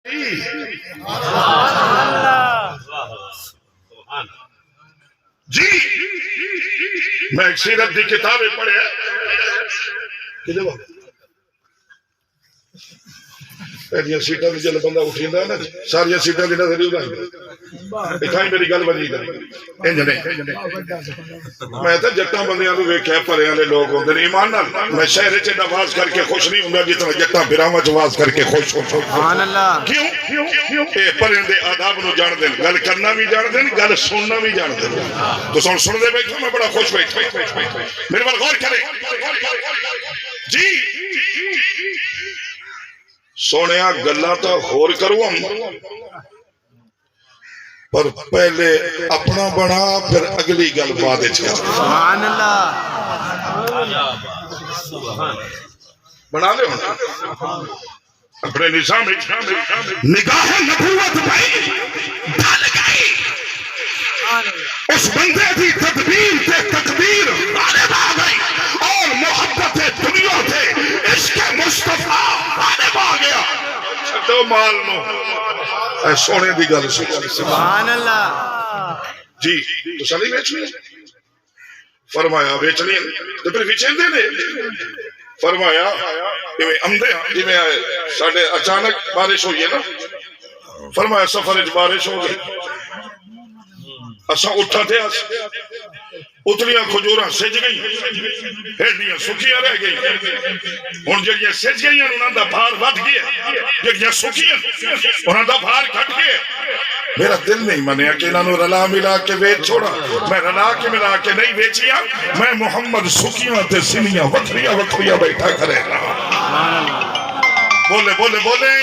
جی میں ایک سیرت دی کتابیں پڑھے ایڈیاں سیٹاں جل بندہ اٹھیندا ہے نا ساری سیٹاں دی نظر نہیں دکھائی میری گل بنی انج نہیں میں تے جٹاں بندیاں نوں ویکھیا پرے والے لوگ ہوندے نے ایمان نال میں شہر وچ نواز کر کے خوش نہیں ہوندا جتنا جٹاں براواں چ واز کر کے خوش ہوں سبحان اللہ کیوں اے پرے دے آداب نوں جان دین گل کرنا بھی جان دین گل سننا بھی جان دین تو سن دے بیٹھا میں بڑا خوش بیٹھا میرے پر غور کرے جی سونیا گلاں تو ہور کروں پر پہلے اپنا بنا پھر اگلی گل بعد وچ کر سبحان اللہ بنا لے اپنے نظام نگاہ نبوت بھائی ڈال گئی اس بندے کی تدبیر تے تقدیر غالب آ گئی اور محبت دنیا تے عشق مصطفیٰ غالب آ گیا چھٹو مال نو اے سونے دی گل سبحان اللہ جی تو سالی بیچنی فرمایا بیچنی تو پھر بیچیں دے فرمایا امدے جی میں ساڑھے اچانک بارش ہوئی ہے نا فرمایا سفر بارش ہو گئی اساں اٹھا تھے اتلیاں کھجوراں سج گئی ہیڈیاں سکیاں رہ گئی ہن جڑیاں سج گئیاں انہاں دا بھار ود گیا جڑیاں سکیاں انہاں دا بھار گھٹ گیا میرا دل نہیں منیا کہ انہاں نوں رلا ملا کے بیچ چھوڑا میں رلا کے ملا کے نہیں بیچیا میں محمد سکیاں تے سنیاں وکھریاں وکھریاں بیٹھا کرے گا بولے بولے بولے